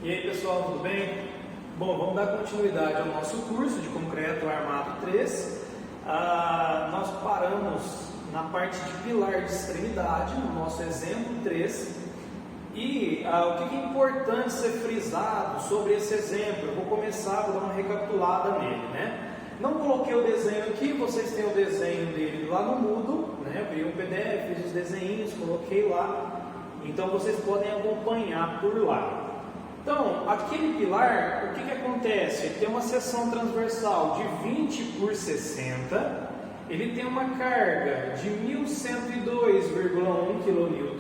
E aí pessoal, tudo bem? Bom, vamos dar continuidade ao nosso curso de concreto armado 3. Nós paramos na parte de pilar de extremidade, no nosso exemplo 3. E o que é importante ser frisado sobre esse exemplo? Eu vou começar, vou dar uma recapitulada nele, né? Não coloquei o desenho aqui, vocês têm o desenho dele lá no Moodle, né? Eu criei um PDF, fiz os desenhos, coloquei lá. Então vocês podem acompanhar por lá. Então, aquele pilar, o que acontece? Ele tem uma seção transversal de 20 por 60, ele tem uma carga de 1102,1 kN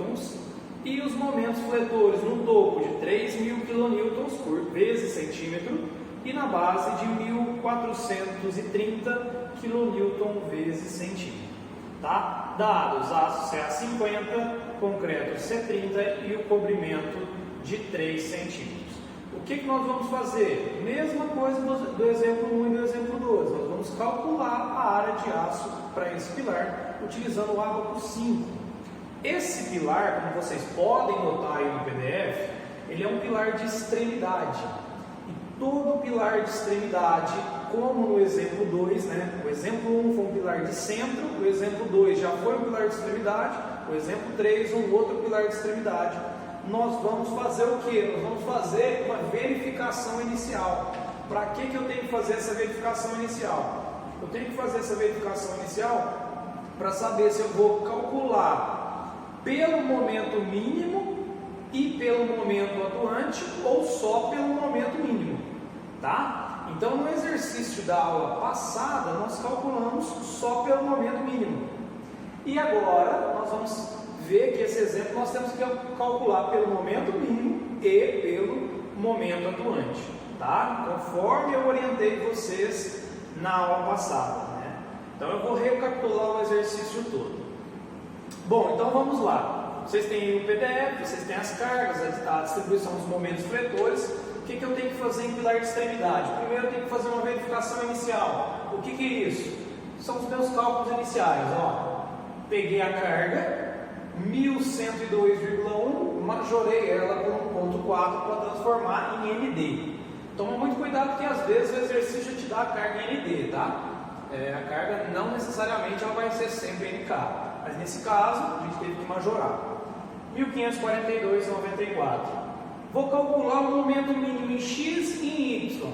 e os momentos fletores no topo de 3.000 kN por vezes centímetro e na base de 1.430 kN vezes centímetro. Tá? Dados aço CA50, concreto C30 e o cobrimento de 3 centímetros. O que nós vamos fazer? Mesma coisa do exemplo 1 e do exemplo 2. Nós vamos calcular a área de aço para esse pilar utilizando o ábaco 5. Esse pilar, como vocês podem notar aí no PDF, ele é um pilar de extremidade. E todo pilar de extremidade, como no exemplo 2, né? O exemplo 1 foi um pilar de centro, o exemplo 2 já foi um pilar de extremidade, o exemplo 3 um outro pilar de extremidade. Nós vamos fazer o que? Nós vamos fazer uma verificação inicial. Para que eu tenho que fazer essa verificação inicial? Eu tenho que fazer essa verificação inicial para saber se eu vou calcular pelo momento mínimo e pelo momento atuante ou só pelo momento mínimo, tá? Então no exercício da aula passada nós calculamos só pelo momento mínimo. E agora nós vamos ver que esse exemplo nós temos que calcular pelo momento mínimo e pelo momento atuante, tá? Conforme eu orientei vocês na aula passada, né? Então eu vou recapitular o exercício todo. Bom, então vamos lá. Vocês têm o PDF, vocês têm as cargas, a distribuição dos momentos fletores. O que eu tenho que fazer em pilar de extremidade? Primeiro eu tenho que fazer uma verificação inicial. O que é isso? São os meus cálculos iniciais, ó. Peguei a carga 1102,1, majorei ela por 1.4 para transformar em ND. Toma muito cuidado porque às vezes o exercício te dá a carga em ND, tá? A carga não necessariamente ela vai ser sempre NK, mas nesse caso a gente teve que majorar. 1542,94. Vou calcular o momento mínimo em X e em Y.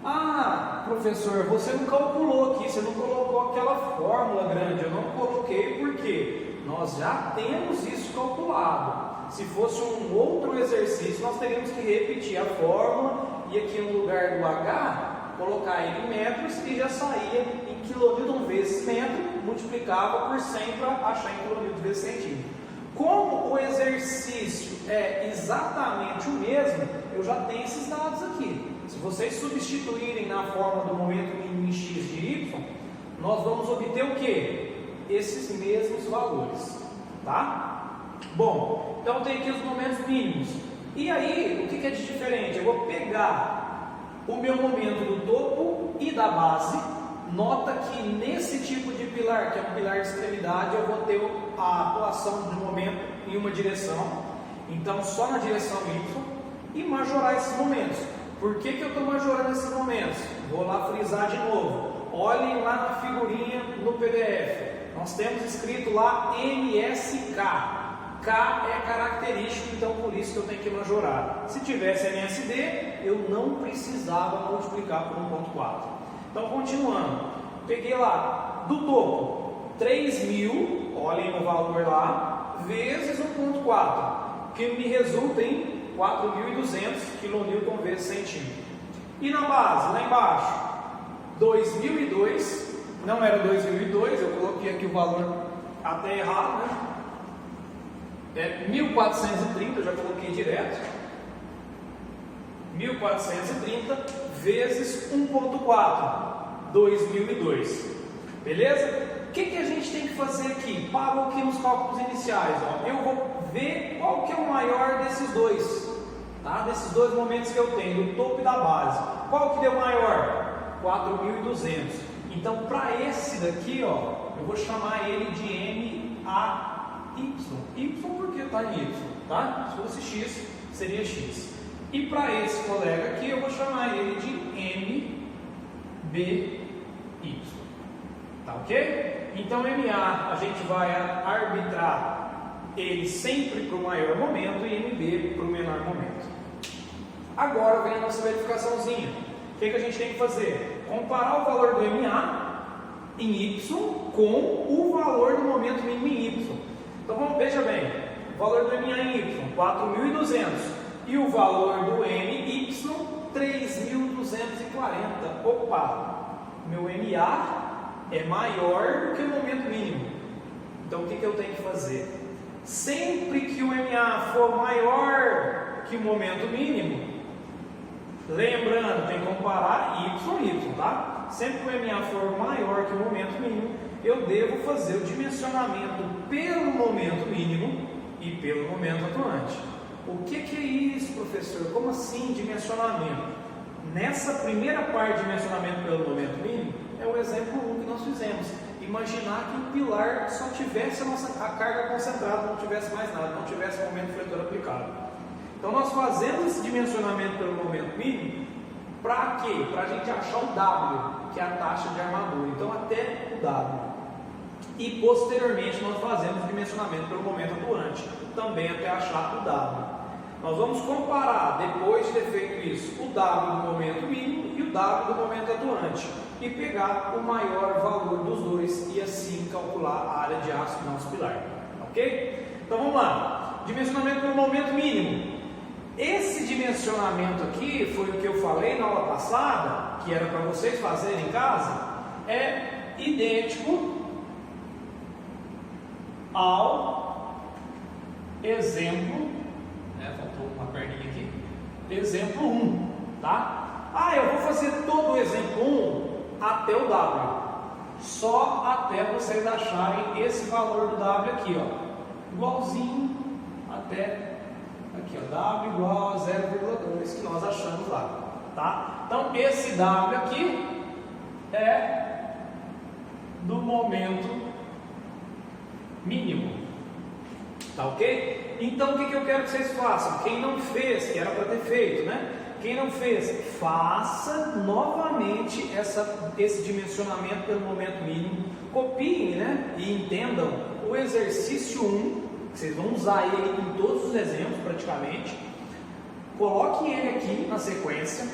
Ah, professor, você não calculou aqui, você não colocou aquela fórmula grande. Eu não coloquei porque nós já temos isso calculado. Se fosse um outro exercício, nós teríamos que repetir a fórmula e aqui no lugar do H, colocar ele em metros e já saía em kN vezes metro, multiplicava por 100 para achar em kN vezes centímetro. Como o exercício é exatamente o mesmo, eu já tenho esses dados aqui. Se vocês substituírem na fórmula do momento mínimo em x de y, nós vamos obter o que? Esses mesmos valores, tá? Bom, então tem aqui os momentos mínimos. E aí, o que é de diferente? Eu vou pegar o meu momento do topo e da base. Nota que nesse tipo de pilar, que é um pilar de extremidade, eu vou ter a atuação de momento em uma direção. Então, só na direção Y e majorar esses momentos. Por que eu estou majorando esses momentos? Vou lá frisar de novo. Olhem lá na figurinha no PDF. Nós temos escrito lá MSK. K é característico, então por isso que eu tenho que majorar. Se tivesse MSD, eu não precisava multiplicar por 1.4. Então, continuando. Peguei lá, do topo, 3.000, olhem o valor lá, vezes 1.4, que me resulta em 4.200 kN vezes centímetro. E na base, lá embaixo, 2002, não era 2002, eu coloquei aqui o valor até errado, né? É 1430, eu já coloquei direto. 1430 vezes 1.4, 2002. Beleza? O que a gente tem que fazer aqui? Parou aqui nos cálculos iniciais. Ó. Eu vou ver qual que é o maior desses dois. Tá? Desses dois momentos que eu tenho, do topo e da base. Qual que deu maior? 4.200. Então, para esse daqui, ó, eu vou chamar ele de MAY. Y porque está em Y. Tá? Se fosse X, seria X. E para esse colega aqui eu vou chamar ele de MBY. Tá ok? Então MA a gente vai arbitrar ele sempre para o maior momento e MB para o menor momento. Agora vem a nossa verificaçãozinha. O que a gente tem que fazer? Comparar o valor do MA em Y com o valor do momento mínimo em Y. Então vamos, veja bem, o valor do MA em Y, 4.200, e o valor do MY, 3.240. Opa, meu MA é maior do que o momento mínimo. Então o que eu tenho que fazer? Sempre que o MA for maior que o momento mínimo, lembrando, tem que comparar Y, tá? Sempre que o MA for maior que o momento mínimo, eu devo fazer o dimensionamento pelo momento mínimo e pelo momento atuante. O que é isso, professor? Como assim dimensionamento? Nessa primeira parte de dimensionamento pelo momento mínimo, é o exemplo 1 que nós fizemos. Imaginar que o pilar só tivesse a carga concentrada, não tivesse mais nada, não tivesse momento fletor aplicado. Então nós fazemos esse dimensionamento pelo momento mínimo, para quê? Para a gente achar o W, que é a taxa de armadura, então até o W. E posteriormente nós fazemos o dimensionamento pelo momento atuante, também até achar o W. Nós vamos comparar, depois de ter feito isso, o W do momento mínimo e o W do momento atuante, e pegar o maior valor dos dois e assim calcular a área de aço do nosso pilar. Ok? Então vamos lá. Dimensionamento pelo momento mínimo. Esse dimensionamento aqui foi o que eu falei na aula passada, que era para vocês fazerem em casa, é idêntico ao exemplo, faltou uma perninha aqui, exemplo 1, tá? Eu vou fazer todo o exemplo 1 até o W, só até vocês acharem esse valor do W aqui, ó, igualzinho até aqui, ó, W igual a 0,2 que nós achamos lá, tá? Então esse W aqui é do momento mínimo, tá ok? Então o que eu quero que vocês façam? Quem não fez, que era para ter feito, né? Quem não fez, faça novamente esse dimensionamento pelo momento mínimo, copiem, né? E entendam o exercício 1, que vocês vão usar ele em todos os exemplos praticamente, coloquem ele aqui na sequência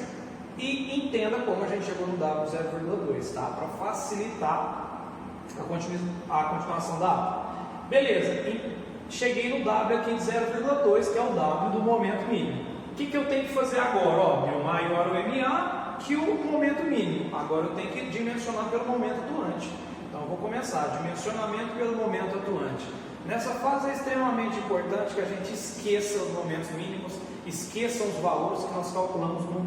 e entenda como a gente chegou no W 0,2, tá? Para facilitar a continuação da aula. Beleza, cheguei no W aqui de 0,2, que é o W do momento mínimo. O que eu tenho que fazer agora? Meu maior o MA que o momento mínimo. Agora eu tenho que dimensionar pelo momento atuante. Então eu vou começar, dimensionamento pelo momento atuante. Nessa fase é extremamente importante que a gente esqueça os momentos mínimos, esqueça os valores que nós calculamos no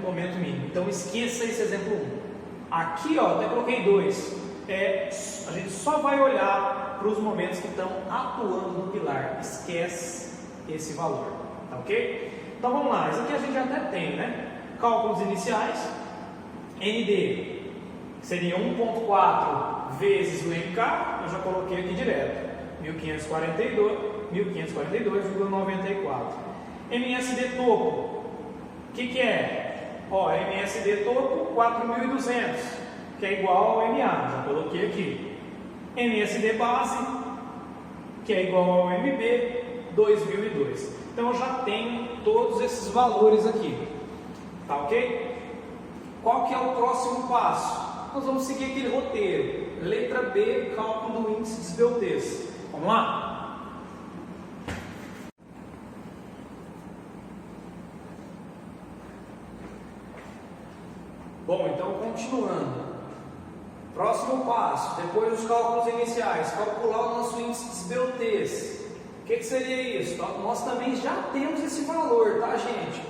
momento mínimo. Então esqueça esse exemplo 1. Aqui, ó, até coloquei 2. A gente só vai olhar para os momentos que estão atuando no pilar. Esquece esse valor, tá ok? Então vamos lá, isso aqui a gente até tem, né? Cálculos iniciais, ND seria 1.4 vezes o MK, eu já coloquei aqui direto, 1542,94. MSD topo, o que é? MSD topo 4.200, que é igual ao MA, já coloquei aqui. MSD base, que é igual ao MB, 2002. Então eu já tenho todos esses valores aqui, tá ok? Qual que é o próximo passo? Nós vamos seguir aquele roteiro. Letra B, cálculo do índice de esbeltez. Vamos lá? Bom, então continuando. Próximo passo, depois dos cálculos iniciais, calcular o nosso índice de esbeltez. O que seria isso? Nós também já temos esse valor, tá, gente?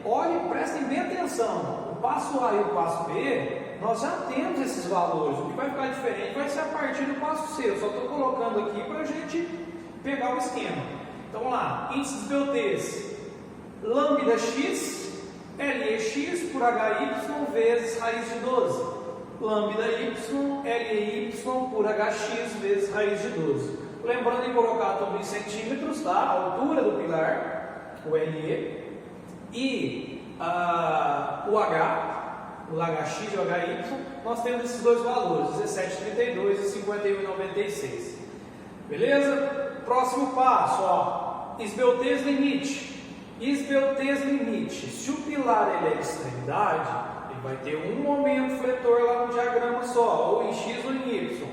Olhem, prestem bem atenção. O passo A e o passo B, nós já temos esses valores. O que vai ficar diferente vai ser a partir do passo C. Eu só estou colocando aqui para a gente pegar o esquema. Então vamos lá, índice de esbeltez, lambda x, LEx por HY vezes raiz de 12. Lambda y, LEy por HX vezes raiz de 12. Lembrando de colocar tudo em centímetros, tá? A altura do pilar, o LE, e o HX e o HY, nós temos esses dois valores, 17,32 e 51,96. Beleza? Próximo passo, ó, esbeltez limite. Esbeltez limite. Se o pilar ele é de extremidade, ele vai ter um momento fletor lá no diagrama só, ou em X ou em Y.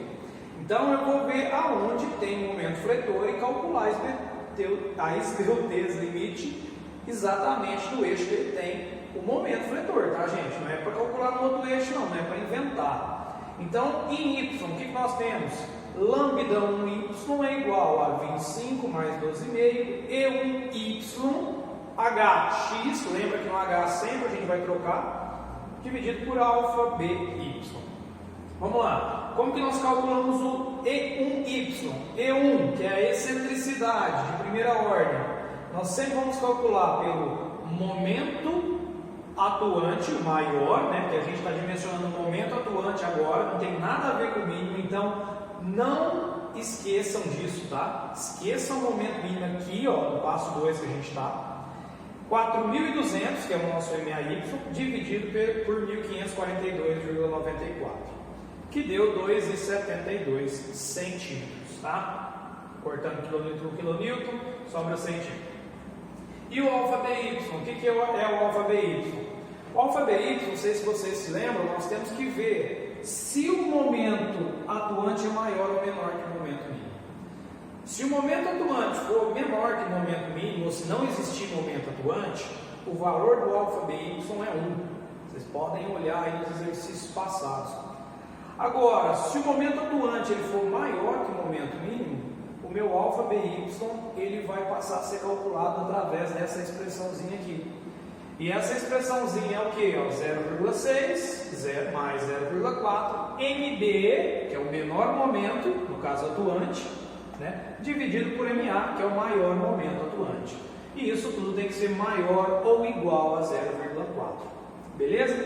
Então eu vou ver aonde tem momento fletor e calcular a esbeltez limite exatamente do eixo que ele tem o momento fletor, tá, gente? Não é para calcular no outro eixo, não é para inventar. Então, em Y, o que nós temos? Lambda 1y é igual a 25 mais 12,5 e 1y hx, lembra que no h sempre a gente vai trocar, dividido por alfa by. Vamos lá, como que nós calculamos o E1y? E1, que é a excentricidade de primeira ordem, nós sempre vamos calcular pelo momento atuante maior, né? Porque a gente está dimensionando o momento atuante agora, não tem nada a ver com o mínimo, então não esqueçam disso, tá? Esqueçam o momento mínimo aqui, ó, no passo 2 que a gente está. 4.200, que é o nosso MAY, dividido por 1.542,94, que deu 2,72 centímetros, tá? Cortando quilonewton por quilonewton, sobra centímetro. E o alfa BY, o que é o alfa BY? O alfa BY, não sei se vocês se lembram, nós temos que ver se o momento atuante é maior ou menor que o momento mínimo. Se o momento atuante for menor que o momento mínimo, ou se não existir momento atuante, o valor do alfa BY é 1. Vocês podem olhar aí nos exercícios passados. Agora, se o momento atuante ele for maior que o momento mínimo, o meu alfa BY ele vai passar a ser calculado através dessa expressãozinha aqui. E essa expressãozinha é o que? 0,6 mais 0,4 MB, que é o menor momento, no caso atuante, né, dividido por MA, que é o maior momento atuante. E isso tudo tem que ser maior ou igual a 0,4. Beleza?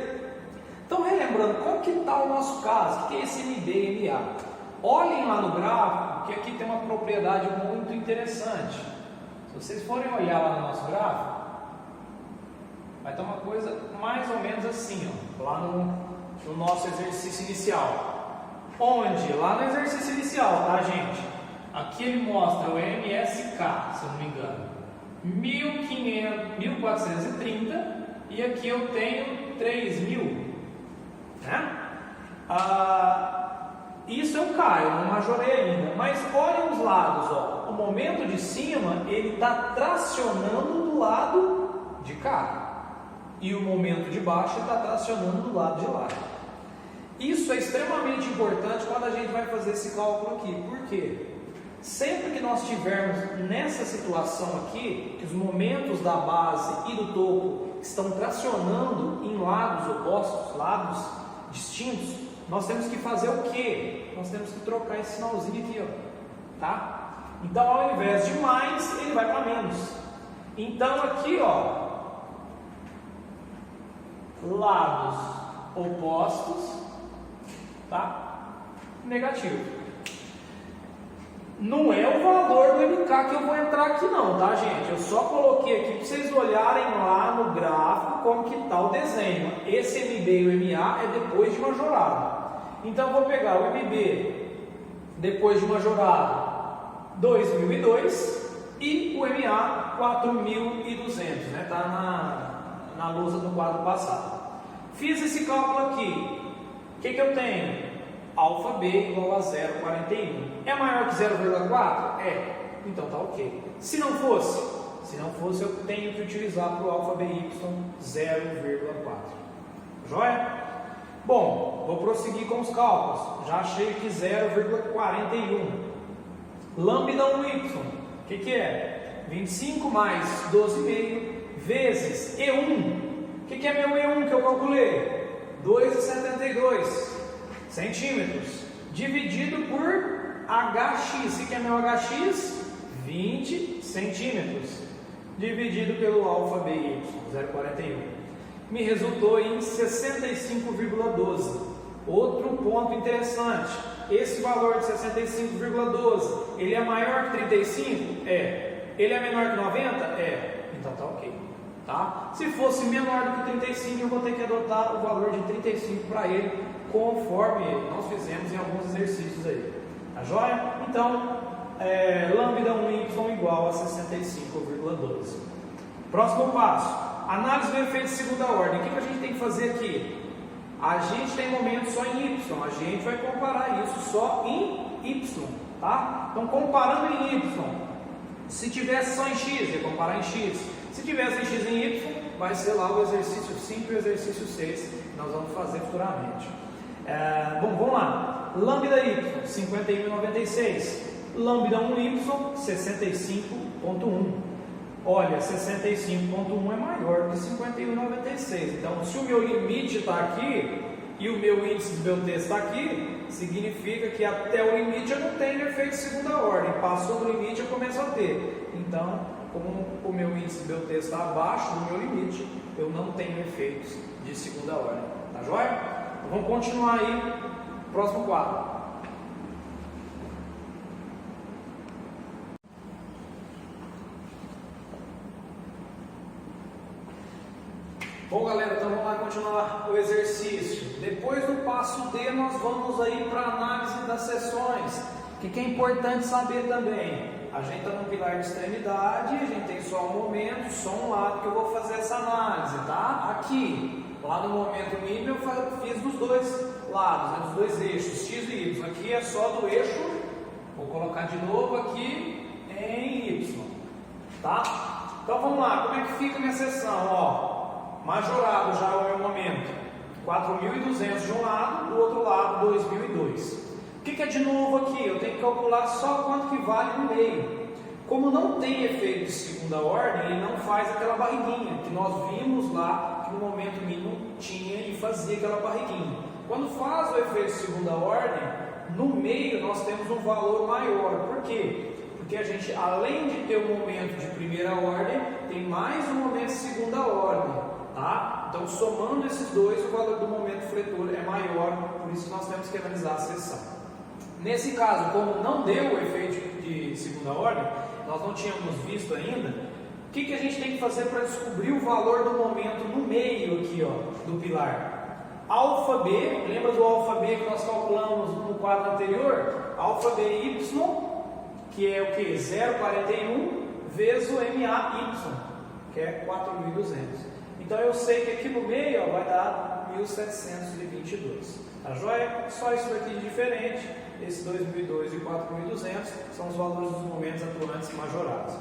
Então, relembrando, como que está o nosso caso? O que é esse MB e MA? Olhem lá no gráfico, que aqui tem uma propriedade muito interessante. Se vocês forem olhar lá no nosso gráfico, vai ter uma coisa mais ou menos assim, ó, lá no nosso exercício inicial. Onde? Lá no exercício inicial, tá, gente? Aqui ele mostra o MSK, se eu não me engano, 1430, e aqui eu tenho 3000, né? Isso eu caio, não majorei ainda, mas olhem os lados, ó. O momento de cima ele está tracionando do lado de cá, e o momento de baixo está tracionando do lado de lá. Isso é extremamente importante quando a gente vai fazer esse cálculo aqui. Por quê? Sempre que nós tivermos nessa situação aqui, que os momentos da base e do topo estão tracionando em lados opostos, lados distintos, nós temos que fazer o quê? Nós temos que trocar esse sinalzinho aqui, ó, tá? Então, ao invés de mais, ele vai para menos. Então, aqui, ó, lados opostos, tá? Negativo. Não é o valor do MK que eu vou entrar aqui não, tá, gente? Eu só coloquei aqui para vocês olharem lá no gráfico como que está o desenho. Esse MB e o MA é depois de majorado. Então eu vou pegar o MB depois de majorado 2002 e o MA 4200, né? Tá na lousa do quadro passado. Fiz esse cálculo aqui. O que eu tenho? Alfa B igual a 0,41. É maior que 0,4? É. Então tá ok. Se não fosse eu tenho que utilizar para o alfa BY 0,4. Joia? Bom, vou prosseguir com os cálculos. Já achei que 0,41. Lambda 1y. O que é? 25 mais 12,5 vezes E1. O que é meu E1 que eu calculei? 2,72 centímetros, dividido por HX, o que é meu HX? 20 centímetros, dividido pelo alfa BY, 0,41, me resultou em 65,12. Outro ponto interessante, esse valor de 65,12, ele é maior que 35? É. Ele é menor que 90? É. Então tá ok. Tá? Se fosse menor do que 35, eu vou ter que adotar o valor de 35 para ele, conforme nós fizemos em alguns exercícios aí. Tá joia? Então, lambda 1y igual a 65,12. Próximo passo. Análise do efeito de segunda ordem. O que a gente tem que fazer aqui? A gente tem momento só em y. A gente vai comparar isso só em y. Tá? Então, comparando em y. Se tivesse só em x, ia comparar em x. Se tivesse em x em y, vai ser lá o exercício 5 e o exercício 6 que nós vamos fazer futuramente. Bom, vamos lá. Lambda y, 51,96. Lambda 1y, 65,1. Olha, 65,1 é maior que 51,96. Então, se o meu limite está aqui e o meu índice de Beltré está aqui, significa que até o limite eu não tenho efeito de segunda ordem. Passou do limite eu começo a ter. Então, como o meu índice de Beltré está abaixo do meu limite, eu não tenho efeitos de segunda ordem. Tá joia? Então, vamos continuar aí. Próximo quadro. Bom, galera, então vamos lá continuar o exercício. Depois do passo D, nós vamos aí para a análise das seções. O que é importante saber também? A gente está no pilar de extremidade, a gente tem só um momento, só um lado que eu vou fazer essa análise, tá? Aqui, lá no momento mínimo, eu fiz dos dois lados, né, dos dois eixos, x e y. Aqui é só do eixo, vou colocar de novo aqui em y, tá? Então vamos lá, como é que fica a minha seção? Ó, majorado já é o meu momento, 4.200 de um lado, do outro lado 2.002. O que é de novo aqui? Eu tenho que calcular só quanto que vale no meio. Como não tem efeito de segunda ordem, ele não faz aquela barriguinha que nós vimos lá, que no momento mínimo tinha e fazia aquela barriguinha. Quando faz o efeito de segunda ordem, no meio nós temos um valor maior. Por quê? Porque a gente, além de ter um momento de primeira ordem, tem mais um momento de segunda ordem. Tá? Então, somando esses dois, o valor do momento fletor é maior, por isso nós temos que analisar a seção. Nesse caso, como não deu o efeito de segunda ordem, nós não tínhamos visto ainda, o que a gente tem que fazer para descobrir o valor do momento no meio aqui, ó, do pilar? Alfa B, lembra do alfa B que nós calculamos no quadro anterior? Alfa BY, que é o que? 0,41 vezes o MAY, que é 4.200. Então eu sei que aqui no meio, ó, vai dar 1.722. Tá joia? Só isso daqui de diferente. Esse 2.002 e 4.200 são os valores dos momentos atuantes majorados.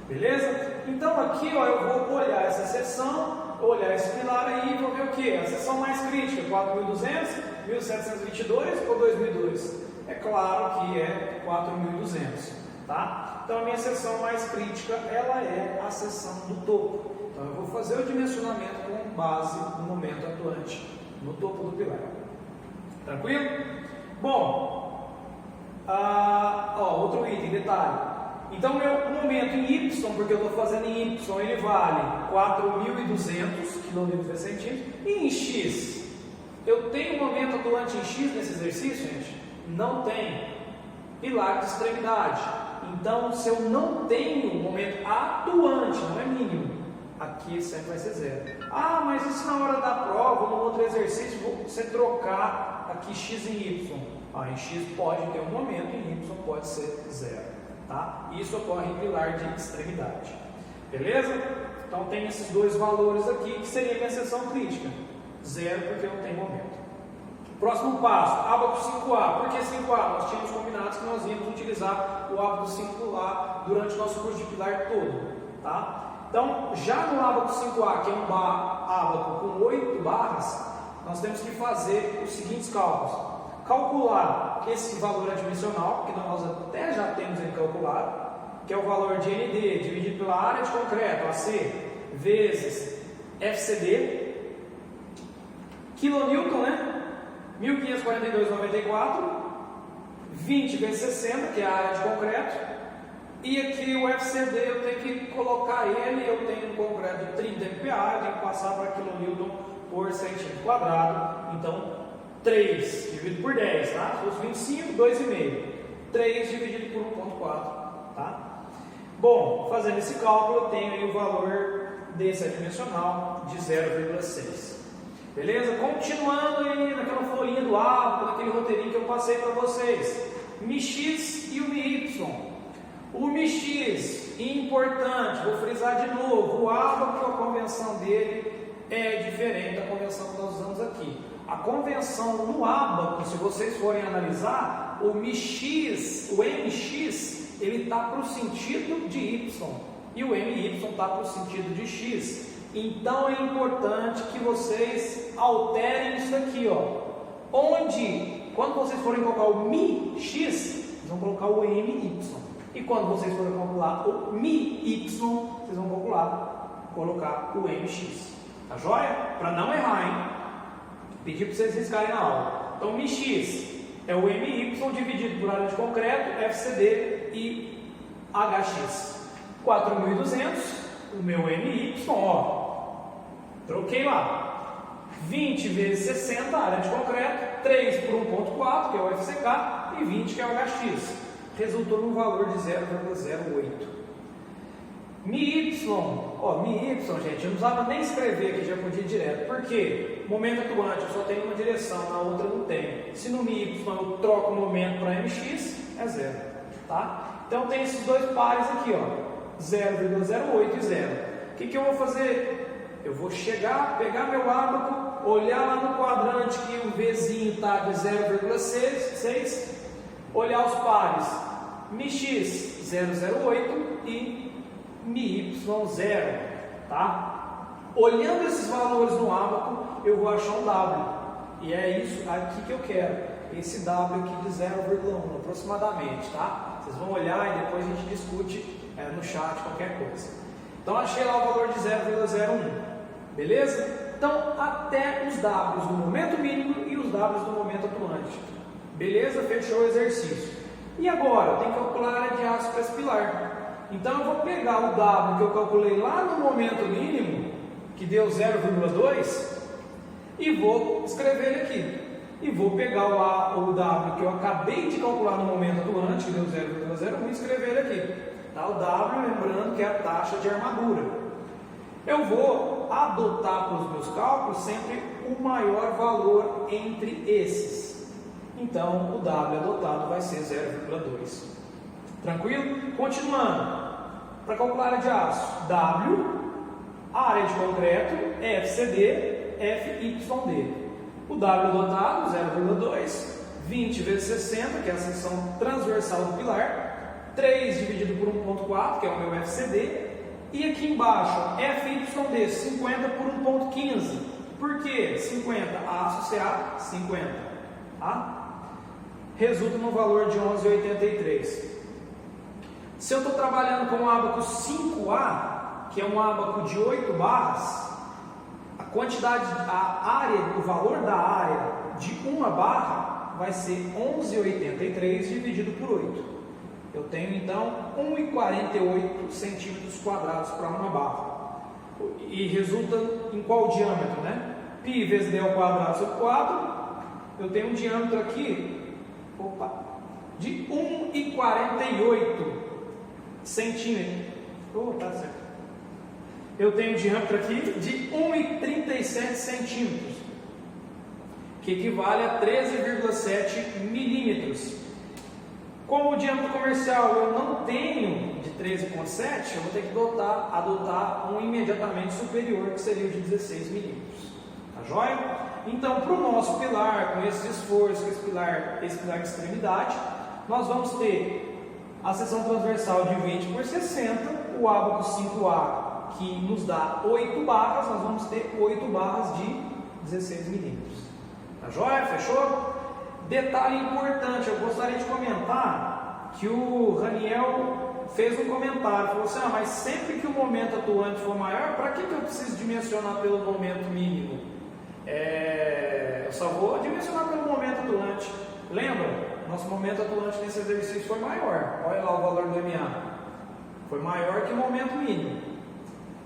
Beleza? Então aqui, ó, eu vou olhar essa seção, olhar esse pilar aí e vou ver o que? A seção mais crítica, 4.200, 1.722 ou 2.002? É claro que é 4.200. Tá? Então a minha seção mais crítica, ela é a seção do topo. Então eu vou fazer o dimensionamento com base no momento atuante no topo do pilar. Tranquilo? Bom, outro item, detalhe. Então meu momento em Y, porque eu estou fazendo em Y, ele vale 4.200 kN por centímetro. E em X, eu tenho momento atuante em X nesse exercício, gente? Não tem. Pilar de extremidade. Então, se eu não tenho momento atuante, não é mínimo, aqui sempre vai ser zero. Ah, mas e se na hora da prova, no outro exercício, você trocar aqui x em y? Em x pode ter um momento, em y pode ser zero. Tá? Isso ocorre em pilar de extremidade. Beleza? Então tem esses dois valores aqui, que seria a minha seção crítica. Zero porque não tem momento. Próximo passo, ábaco 5A. Por que 5A? Nós tínhamos combinado que nós íamos utilizar o ábaco 5A durante o nosso curso de pilar todo. Tá? Então, já no ábaco 5A, que é um ábaco com 8 barras, nós temos que fazer os seguintes cálculos. Calcular esse valor adimensional, que nós até já temos ele calculado, que é o valor de ND dividido pela área de concreto, AC, vezes FCD, quilonewton, né? 1542,94, 20 vezes 60, que é a área de concreto, e aqui o FCD eu tenho que colocar ele, eu tenho um concreto de 30 MPa, eu tenho que passar para quilonewton por centímetro quadrado, então 3 dividido por 10, tá? Se fosse 25, 2,5. 3 dividido por 1,4, tá? Bom, fazendo esse cálculo, eu tenho aí o valor desse adimensional de 0,6. Beleza? Continuando aí naquela folhinha do ábaco, naquele roteirinho que eu passei para vocês. MX e o MY. O MX, importante, vou frisar de novo, o ábaco, a convenção dele é diferente da convenção que nós usamos aqui. A convenção no ábaco, se vocês forem analisar, o MX, ele está para o sentido de Y e o MY está para o sentido de X. Então é importante que vocês alterem isso aqui, ó. Quando vocês forem colocar o MX, vocês vão colocar o MY. E quando vocês forem calcular o MY, vocês vão colocar o MX. Tá joia? Para não errar, hein? Pedir para vocês riscarem na aula. Então, MX é o MY dividido por área de concreto, FCD e HX. 4.200, o meu MY, ó, troquei lá. 20 vezes 60, área de concreto, 3 por 1.4, que é o FCK, e 20, que é o HX. Resultou num valor de 0,08. MY, gente, eu não precisava nem escrever aqui, já podia ir direto. Por quê? Momento atuante eu só tenho uma direção, na outra não tenho. Se no MY eu troco o momento para MX, é 0. Tá? Então tem esses dois pares aqui, ó, 0,08 e 0. O que eu vou fazer? Eu vou pegar meu ábaco, olhar lá no quadrante que o Vzinho está de 0,6, olhar os pares MX 0,08 e MY 0, tá? Olhando esses valores no ábaco, eu vou achar um W, e é isso aqui que eu quero, esse W aqui de 0,1 aproximadamente, tá? Vocês vão olhar e depois a gente discute no chat qualquer coisa. Então achei lá o valor de 0,01, beleza? Então até os Ws do momento mínimo e os Ws do momento atuante. Beleza? Fechou o exercício. E agora? Eu tenho que calcular a área de aço para esse pilar. Então eu vou pegar o W que eu calculei lá no momento mínimo, que deu 0,2, e vou escrever ele aqui. E vou pegar o W que eu acabei de calcular no momento atuante, que deu 0,01, e escrever ele aqui. Tá? O W, lembrando que é a taxa de armadura. Eu vou adotar para os meus cálculos sempre o maior valor entre esses. Então, o W adotado vai ser 0,2. Tranquilo? Continuando. Para calcular a área de aço, W, área de concreto, FCD, FYD. O W adotado, 0,2. 20 vezes 60, que é a seção transversal do pilar. 3 dividido por 1,4, que é o meu FCD. E aqui embaixo, FYD, 50 por 1,15. Por quê? 50 associado 50. Tá? Resulta no valor de 11,83. Se eu estou trabalhando com um ábaco 5A, que é um ábaco de 8 barras, o valor da área de uma barra vai ser 11,83 dividido por 8. Eu tenho então 1,48 centímetros quadrados para uma barra. E resulta em qual diâmetro, né? Π vezes d ao quadrado sobre 4. Eu tenho um diâmetro aqui de 1,48 centímetros. Tá certo. Eu tenho um diâmetro aqui de 1,37 centímetros, que equivale a 13,7 milímetros. Como o diâmetro comercial eu não tenho de 13,7, eu vou ter que adotar um imediatamente superior, que seria o de 16 milímetros. Tá joia? Então, para o nosso pilar, com esse esforço, esse pilar de extremidade, nós vamos ter a seção transversal de 20 por 60, o ábaco 5A, que nos dá 8 barras, nós vamos ter 8 barras de 16 milímetros. Tá joia? Fechou? Detalhe importante, eu gostaria de comentar que o Raniel fez um comentário, falou assim, mas sempre que o momento atuante for maior, para que eu preciso dimensionar pelo momento mínimo? Eu só vou dimensionar pelo momento atuante. Lembra? Nosso momento atuante nesse exercício foi maior. Olha lá o valor do MA. Foi maior que o momento mínimo.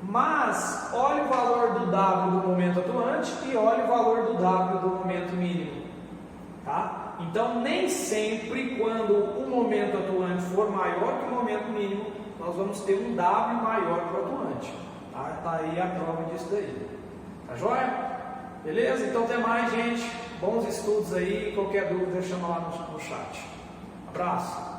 Mas, olha o valor do W do momento atuante e olha o valor do W do momento mínimo. Tá? Então, nem sempre, quando o momento atuante for maior que o momento mínimo, nós vamos ter um W maior para o atuante. Tá aí a prova disso daí. Tá joia? Beleza? Então, até mais, gente. Bons estudos aí. Qualquer dúvida, chama lá no chat. Abraço.